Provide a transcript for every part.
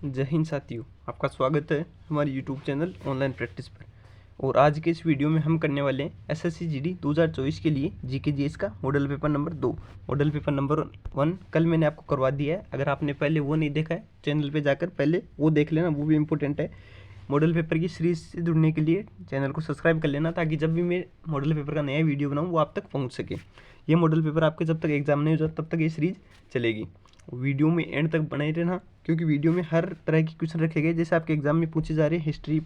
जय हिंद साथियों, आपका स्वागत है हमारे यूट्यूब चैनल ऑनलाइन प्रैक्टिस पर। और आज के इस वीडियो में हम करने वाले हैं एसएससी जीडी 2024 के लिए जीके जीएस का model paper number 2। Model paper number 1 कल मैंने आपको करवा दिया है। अगर आपने पहले वो नहीं देखा है, चैनल पे जाकर पहले वो देख लेना, वो भी इम्पोर्टेंट है। मॉडल पेपर की सीरीज से जुड़ने के लिए चैनल को सब्सक्राइब कर लेना, ताकि जब भी मैं मॉडल पेपर का नया वीडियो बनाऊँ वो आप तक पहुँच सके। ये मॉडल पेपर आपके जब तक एग्जाम नहीं हो जाता तब तक ये सीरीज चलेगी। वीडियो में एंड तक बने रहना, क्योंकि वीडियो में हर तरह के क्वेश्चन रखे गए जैसे आपके एग्जाम में पूछे जा रहे हैं। हिस्ट्री,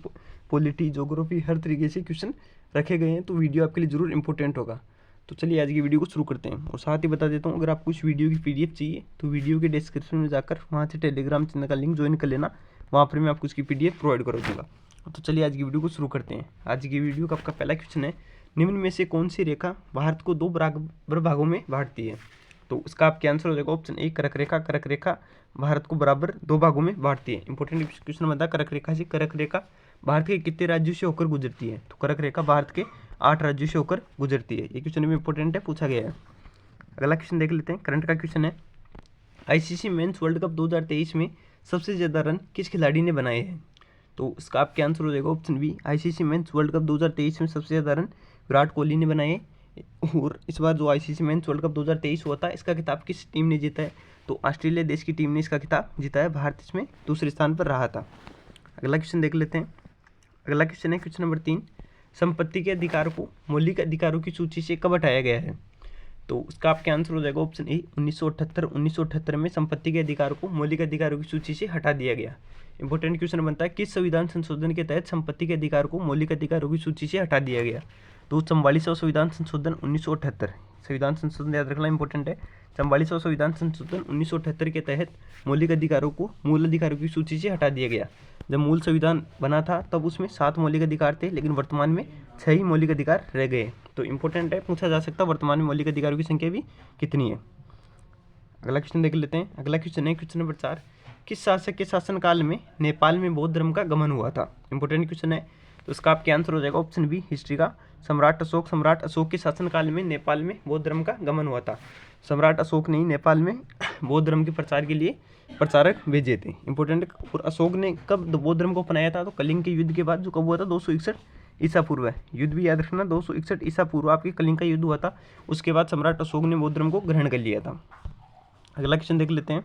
पॉलिटी, ज्योग्राफी, हर तरीके से क्वेश्चन रखे गए हैं, तो वीडियो आपके लिए ज़रूर इंपॉर्टेंट होगा। तो चलिए आज की वीडियो को शुरू करते हैं। और साथ ही बता देता हूँ, अगर आपको इस वीडियो की पीडीएफ चाहिए तो वीडियो के डिस्क्रिप्शन में जाकर वहाँ से टेलीग्राम चैनल का लिंक ज्वाइन कर लेना, वहाँ पर मैं आपको उसकी पीडीएफ प्रोवाइड कर दूँगा। तो चलिए आज की वीडियो को शुरू करते हैं। आज की वीडियो का आपका पहला क्वेश्चन है, निम्न में से कौन सी रेखा भारत को दो बराबर भागों में बांटती है? तो उसका आपके आंसर हो जाएगा ऑप्शन ए कर्क रेखा। कर्क रेखा भारत को बराबर दो भागों में बांटती है। इंपॉर्टेंट क्वेश्चन बता, कर्क रेखा से कर्क रेखा भारत के कितने राज्यों से होकर गुजरती है? तो कर्क रेखा भारत के 8 राज्यों से होकर गुजरती है। ये क्वेश्चन भी इंपॉर्टेंट है, पूछा गया है। अगला क्वेश्चन देख लेते हैं, करंट का क्वेश्चन है, आईसीसी मेंस वर्ल्ड कप 2023 में सबसे ज़्यादा रन किस खिलाड़ी ने बनाए हैं? तो इसका आपके आंसर हो जाएगा option B, ICC men's world cup 2023 में सबसे ज़्यादा रन विराट कोहली ने बनाए। और इस बार जो आईसीसी मेंस वर्ल्ड कप 2023 हुआ था, इसका खिताब किस टीम ने जीता है? तो ऑस्ट्रेलिया देश की टीम ने इसका खिताब जीता है। भारत इसमें दूसरे स्थान पर रहा था। अगला क्वेश्चन देख लेते हैं। अगला क्वेश्चन है क्वेश्चन नंबर 3, संपत्ति के अधिकार को मौलिक अधिकारों की सूची से कब हटाया गया है? तो उसका आपके आंसर हो जाएगा ऑप्शन ए 1978। 1978 में संपत्ति के अधिकार को मौलिक अधिकारों की सूची से हटा दिया गया। इंपॉर्टेंट क्वेश्चन बनता है, किस संविधान संशोधन के तहत संपत्ति के अधिकार को मौलिक अधिकारों की सूची से हटा दिया गया? तो 44वां संविधान संशोधन 1978, संविधान संशोधन याद रखना इंपॉर्टेंट है। 44वां संविधान संशोधन 1978 के तहत मौलिक अधिकारों को मूल अधिकारों की सूची से हटा दिया गया। जब मूल संविधान बना था तब उसमें 7 मौलिक अधिकार थे, लेकिन वर्तमान में 6 ही मौलिक अधिकार रह गए। तो इंपॉर्टेंट है, पूछा जा सकता है वर्तमान में मौलिक अधिकारों की संख्या भी कितनी है। अगला क्वेश्चन देख लेते हैं। अगला क्वेश्चन है क्वेश्चन नंबर 4, किस शासक के शासनकाल में नेपाल में बौद्ध धर्म का गमन हुआ था? इंपॉर्टेंट क्वेश्चन है, तो इसका आपके आंसर हो जाएगा ऑप्शन बी हिस्ट्री का, सम्राट अशोक। सम्राट अशोक के शासनकाल में नेपाल में बौद्ध धर्म का गमन हुआ था। सम्राट अशोक ने नेपाल में बौद्ध धर्म के प्रचार के लिए प्रचारक भेजे थे। इंपॉर्टेंट, और अशोक ने कब बौद्ध धर्म को अपनाया था? तो कलिंग के युद्ध के बाद, जो कब हुआ था 261 ईसा पूर्व है। युद्ध भी याद रखना, 261 ईसा पूर्व आपके कलिंग का युद्ध हुआ था। उसके बाद सम्राट अशोक ने बौद्ध धर्म को ग्रहण कर लिया था। अगला क्वेश्चन देख लेते हैं।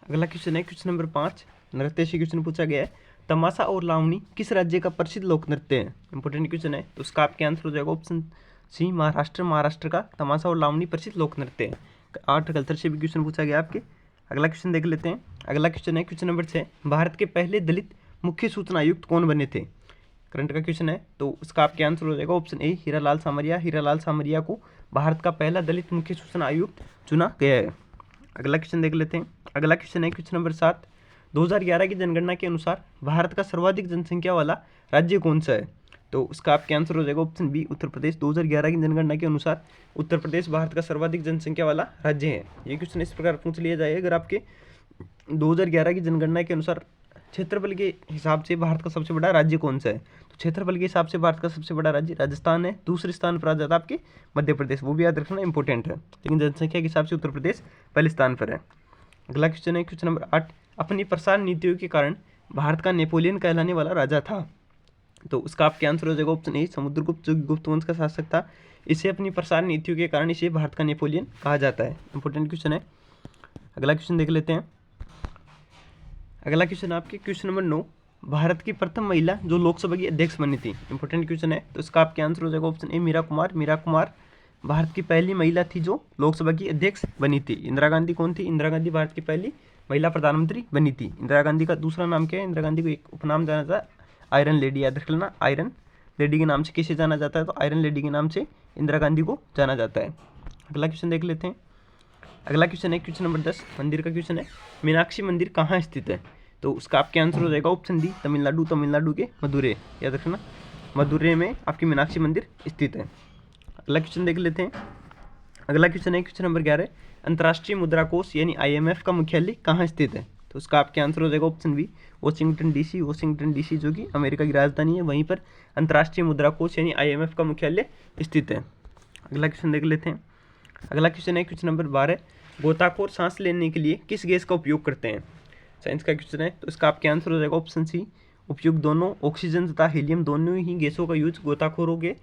अगला क्वेश्चन है क्वेश्चन नंबर 5, नृत्य से क्वेश्चन पूछा गया है, तमाशा और लावनी किस राज्य का प्रसिद्ध लोक नृत्य है? इंपॉर्टेंट क्वेश्चन है, तो उसका आपके आंसर हो जाएगा ऑप्शन सी महाराष्ट्र। महाराष्ट्र का तमाशा और लावनी प्रसिद्ध लोक नृत्य है। आर्ट कल्चर से भी क्वेश्चन पूछा गया आपके। अगला क्वेश्चन देख लेते हैं। अगला क्वेश्चन है क्वेश्चन नंबर 6, भारत के पहले दलित मुख्य सूचना आयुक्त कौन बने थे? करंट का क्वेश्चन है, तो उसका आपके आंसर हो जाएगा ऑप्शन ए हीरालाल सामरिया। हीरालाल सामरिया को भारत का पहला दलित मुख्य सूचना आयुक्त चुना गया है। अगला क्वेश्चन देख लेते हैं। अगला क्वेश्चन है क्वेश्चन नंबर 7, 2011 की जनगणना के अनुसार भारत का सर्वाधिक जनसंख्या वाला राज्य कौन सा है? तो उसका आपके आंसर हो जाएगा ऑप्शन बी उत्तर प्रदेश। 2011 की जनगणना के अनुसार उत्तर प्रदेश भारत का सर्वाधिक जनसंख्या वाला राज्य है। ये क्वेश्चन इस प्रकार पूछ लिया जाए, अगर आपके 2011 की जनगणना के अनुसार क्षेत्रफल के हिसाब से भारत का सबसे बड़ा राज्य कौन सा है? तो क्षेत्रफल के हिसाब से भारत का सबसे बड़ा राज्य राजस्थान है। दूसरे स्थान पर आ जाता है आपके मध्य प्रदेश, वो भी याद रखना इंपॉर्टेंट है। लेकिन जनसंख्या के हिसाब से उत्तर प्रदेश पहले स्थान पर है। अगला क्वेश्चन है क्वेश्चन नंबर 8, अपनी प्रसार नीतियों के कारण भारत का नेपोलियन कहलाने वाला राजा था? तो उसका आपके आंसर हो जाएगा ऑप्शन ए समुद्रगुप्त, जो गुप्त वंश का शासक था। इसे अपनी प्रसार नीतियों के कारण इसे भारत का नेपोलियन कहा जाता है। इंपॉर्टेंट क्वेश्चन है। अगला क्वेश्चन देख लेते हैं। अगला क्वेश्चन आपके क्वेश्चन नंबर 9, भारत की प्रथम महिला जो लोकसभा की अध्यक्ष बनी थी। इंपॉर्टेंट क्वेश्चन है, तो इसका आपके आंसर हो जाएगा ऑप्शन ए मीरा कुमार। मीरा कुमार भारत की पहली महिला थी जो लोकसभा की अध्यक्ष बनी थी। इंदिरा गांधी कौन थी? इंदिरा गांधी भारत की पहली महिला प्रधानमंत्री बनी थी। इंदिरा गांधी का दूसरा नाम क्या है? इंदिरा गांधी को एक उपनाम जाना जाता है आयरन लेडी, याद रख लेना। आयरन लेडी के नाम से किसे जाना जाता है? तो आयरन लेडी के नाम से इंदिरा गांधी को जाना जाता है। अगला क्वेश्चन देख लेते हैं। अगला क्वेश्चन है क्वेश्चन नंबर 10, मंदिर का क्वेश्चन है, मीनाक्षी मंदिर कहाँ स्थित है? तो उसका आपके आंसर हो जाएगा ऑप्शन डी तमिलनाडु। तमिलनाडु के मदुरै, याद रखना मदुरै में आपकी मीनाक्षी मंदिर स्थित है। अगला क्वेश्चन देख लेते हैं। अगला क्वेश्चन है क्वेश्चन नंबर 11, अंतर्राष्ट्रीय मुद्रा कोष यानी IMF का मुख्यालय कहाँ स्थित है? तो उसका आपके आंसर हो जाएगा option B Washington DC। Washington DC जो कि अमेरिका की राजधानी है, वहीं पर अंतर्राष्ट्रीय मुद्रा कोष यानी IMF का मुख्यालय स्थित है। अगला क्वेश्चन देख लेते हैं। अगला क्वेश्चन है क्वेश्चन नंबर 12, गोताखोर सांस लेने के लिए किस गैस का उपयोग करते हैं? साइंस का क्वेश्चन है, तो इसका आपके आंसर हो जाएगा ऑप्शन सी। उपयुक्त दोनों ऑक्सीजन तथा हीलियम दोनों ही गैसों का यूज गोताखोरों के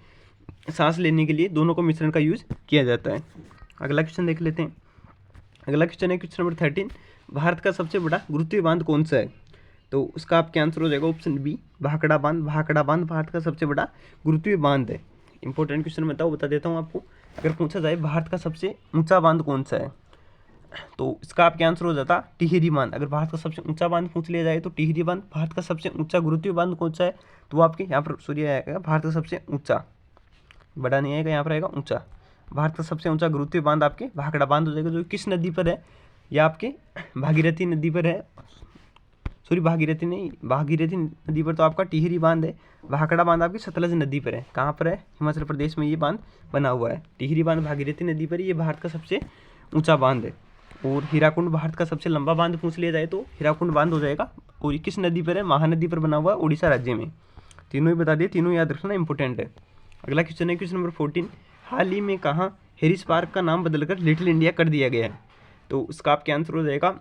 सांस लेने के लिए दोनों को मिश्रण का यूज किया जाता है। अगला क्वेश्चन देख लेते हैं। अगला क्वेश्चन है क्वेश्चन नंबर 13, भारत का सबसे बड़ा गुरुत्वीय बांध कौन सा है? तो उसका आपके आंसर हो जाएगा ऑप्शन बी, भाखड़ा बांध। भाखड़ा बांध भारत का सबसे बड़ा गुरुत्वीय बांध है। इंपॉर्टेंट क्वेश्चन बता देता हूँ आपको। अगर पूछा जाए भारत का सबसे ऊंचा बांध कौन सा है, तो इसका आपके आंसर हो जाता टिहरी बांध। अगर भारत का सबसे ऊंचा बांध पूछ लिया जाए तो टिहरी बांध। भारत का सबसे ऊंचा गुरुत्वीय बांध कौन सा है, तो वो आपके यहाँ पर सूर्य आएगा। भारत का सबसे ऊंचा, बड़ा नहीं आएगा, यहाँ पर आएगा ऊंचा। भारत का सबसे ऊंचा गुरुत्वीय बांध आपके भाखड़ा बांध हो जाएगा, जो किस नदी पर है, या आपके भागीरथी नदी पर है। सॉरी, भागीरथी नहीं, भागीरथी नदी पर तो आपका टिहरी बांध है। भाखड़ा बांध आपकी सतलज नदी पर है। कहाँ पर है? हिमाचल प्रदेश में ये बांध बना हुआ है। टिहरी बांध भागीरथी नदी पर, ये भारत का सबसे ऊंचा बांध है। और हीराकुंड भारत का सबसे लंबा बांध पूछ लिया जाए तो हीराकुंड बांध हो जाएगा। और ये किस नदी पर है? महानदी पर बना हुआ है, उड़ीसा राज्य में। तीनों ही बता दिए, तीनों याद रखना इंपॉर्टेंट है। अगला क्वेश्चन है क्वेश्चन नंबर 14, हाल ही में कहाँ हैरिस पार्क का नाम बदलकर लिटिल इंडिया कर दिया गया है? तो उसका आपके आंसर हो जाएगा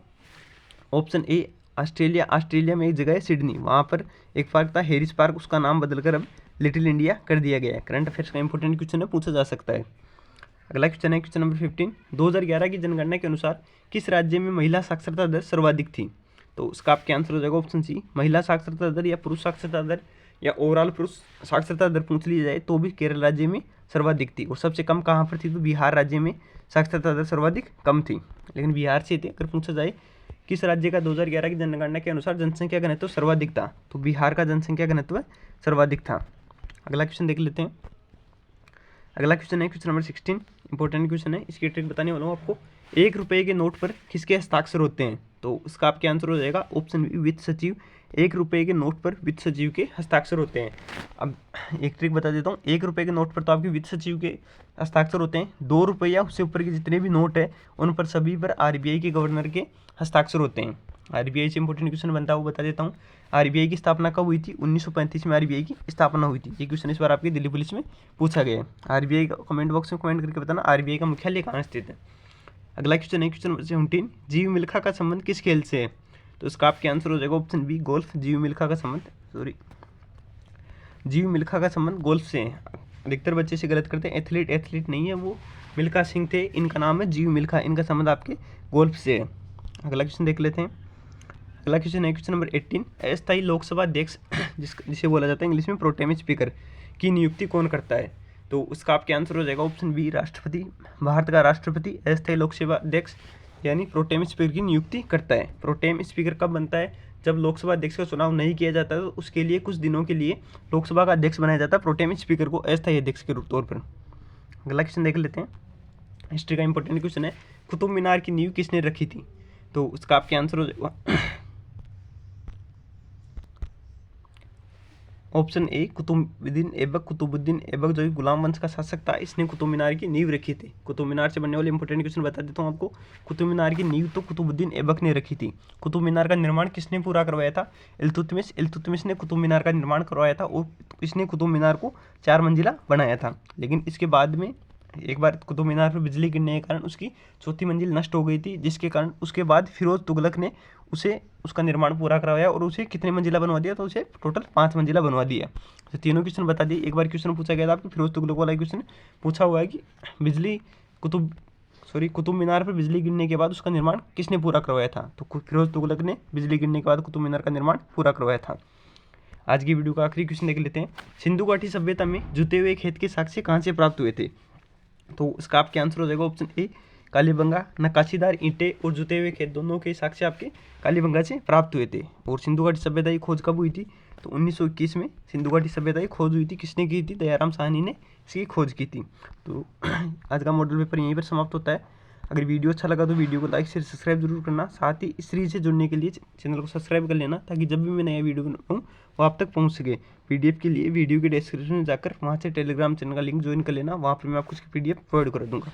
ऑप्शन ए, ऑस्ट्रेलिया। ऑस्ट्रेलिया में एक जगह है सिडनी, वहाँ पर एक पार्क था हैरिस पार्क, उसका नाम बदलकर अब लिटिल इंडिया कर दिया गया है। करंट अफेयर्स का इंपॉर्टेंट क्वेश्चन है, पूछा जा सकता है। अगला क्वेश्चन है क्वेश्चन नंबर 15, 2011 की जनगणना के अनुसार किस राज्य में महिला साक्षरता दर सर्वाधिक थी? तो उसका आपके आंसर हो जाएगा ऑप्शन सी, महिला साक्षरता दर या पुरुष साक्षरता दर या ओवरऑल पुरुष साक्षरता दर पूछ ली जाए तो भी केरल राज्य में सर्वाधिक थी। और सबसे कम कहाँ पर थी? तो बिहार राज्य में साक्षरता दर सर्वाधिक कम थी, लेकिन बिहार से थी। अगर पूछा जाए किस राज्य का 2011 की जनगणना के अनुसार जनसंख्या घनत्व सर्वाधिक था, तो बिहार का जनसंख्या घनत्व सर्वाधिक था। अगला क्वेश्चन देख लेते हैं। अगला क्वेश्चन है क्वेश्चन नंबर 16, इंपॉर्टेंट क्वेश्चन है, इसकी ट्रिक बताने वाला हूँ आपको। 1 रुपये के नोट पर किसके हस्ताक्षर होते हैं? तो उसका आपके आंसर हो जाएगा ऑप्शन बी, वित्त सचिव। 1 रुपये के नोट पर वित्त सचिव के हस्ताक्षर होते हैं। अब एक ट्रिक बता देता हूँ। 1 रुपये के नोट पर तो आपके वित्त सचिव के हस्ताक्षर होते हैं। 2 रुपये या उससे ऊपर के जितने भी नोट है उन पर सभी पर आरबीआई के गवर्नर के हस्ताक्षर होते हैं। आरबीआई से इंपॉर्टेंट क्वेश्चन बनता है, वो बता देता हूँ। आरबीआई की स्थापना कब हुई थी? 1935 में आरबीआई की स्थापना हुई थी। ये क्वेश्चन इस बार आपकी दिल्ली पुलिस में पूछा गया है। आरबीआई का कमेंट बॉक्स में कमेंट करके बताना आरबीआई का मुख्यालय कहाँ स्थित है। अगला क्वेश्चन है क्वेश्चन नंबर 17, जीव मिल्खा का संबंध किस खेल से है? तो इसका आपके आंसर हो जाएगा ऑप्शन बी, गोल्फ। जीव मिल्खा का संबंध जीव मिल्खा का संबंध गोल्फ से है। अधिकतर बच्चे से गलत करते हैं, एथलीट नहीं है वो, मिल्खा सिंह थे, इनका नाम है जीव मिल्खा। इनका संबंध आपके गोल्फ से है। अगला क्वेश्चन देख लेते हैं। अगला क्वेश्चन है क्वेश्चन नंबर 18, अस्थायी लोकसभा अध्यक्ष जिसे बोला जाता है इंग्लिश में प्रोटेम स्पीकर की नियुक्ति कौन करता है? तो उसका आपके आंसर हो जाएगा ऑप्शन बी, राष्ट्रपति। भारत का राष्ट्रपति अस्थायी लोकसभा अध्यक्ष यानी प्रोटेम स्पीकर की नियुक्ति करता है। प्रोटेम स्पीकर कब बनता है? जब लोकसभा अध्यक्ष का चुनाव नहीं किया जाता है तो उसके लिए कुछ दिनों के लिए लोकसभा का अध्यक्ष बनाया जाता है प्रोटेम स्पीकर को अस्थायी अध्यक्ष के तौर पर। अगला क्वेश्चन देख लेते हैं। हिस्ट्री का इंपॉर्टेंट क्वेश्चन है, कुतुब मीनार की नींव किसने रखी थी? तो उसका आपके आंसर हो जाएगा ऑप्शन ए, कुतुबुद्दीन ऐबक। कुतुबुद्दीन ऐबक जो गुलाम वंश का शासक था, इसने कुतुब मीनार की नींव रखी थी। कुतुब मीनार से बनने वाले इंपॉर्टेंट क्वेश्चन बता देता हूँ आपको। कुतुब मीनार की नींव तो कुतुबुद्दीन ऐबक ने रखी थी। कुतुब मीनार का निर्माण किसने पूरा करवाया था? इल्तुतमिश। इल्तुतमिश ने कुतुब मीनार का निर्माण करवाया था और इसने कुतुब मीनार को 4 मंजिला बनाया था। लेकिन इसके बाद में एक बार कुतुब मीनार पर बिजली गिरने के कारण उसकी 4थी मंजिल नष्ट हो गई थी, जिसके कारण उसके बाद फिरोज तुगलक ने उसे उसका निर्माण पूरा करवाया और उसे कितने मंजिला बनवा दिया? तो उसे टोटल 5 मंजिला बनवा दिया। तो तीनों क्वेश्चन बता दिए। एक बार क्वेश्चन पूछा गया था आपको, फिरोज तुगलक वाला क्वेश्चन पूछा हुआ है कि कुतुब मीनार पर बिजली गिरने के बाद उसका निर्माण किसने पूरा करवाया था? तो फिरोज तुगलक ने बिजली गिरने के बाद कुतुब मीनार का निर्माण पूरा करवाया था। आज की वीडियो का आखिरी क्वेश्चन देख लेते हैं। सिंधु घाटी सभ्यता में जुते हुए खेत के साक्ष्य कहाँ से प्राप्त हुए थे? तो इसका आपके आंसर हो जाएगा ऑप्शन ए, कालीबंगा। नक्काशीदार ईंटें और जुते हुए खेत दोनों के साक्ष्य आपके कालीबंगा से प्राप्त हुए थे। और सिंधु घाटी सभ्यता की खोज कब हुई थी? तो 1921 में सिंधु घाटी सभ्यता की खोज हुई थी। किसने की थी? दयाराम साहनी ने इसकी खोज की थी। तो आज का मॉडल पेपर यहीं पर समाप्त होता है। अगर वीडियो अच्छा लगा तो वीडियो को लाइक शेयर सब्सक्राइब जरूर करना। साथ ही इस सीरीज से जुड़ने के लिए चैनल को सब्सक्राइब कर लेना, ताकि जब भी मैं नया वीडियो बनाऊँ वो आप तक पहुँच सके। पीडीएफ के लिए वीडियो के डिस्क्रिप्शन में जाकर वहाँ से टेलीग्राम चैनल का लिंक ज्वाइन कर लेना, वहाँ पर मैं आपको उसकी पीडीएफ प्रोवाइड कर दूँगा।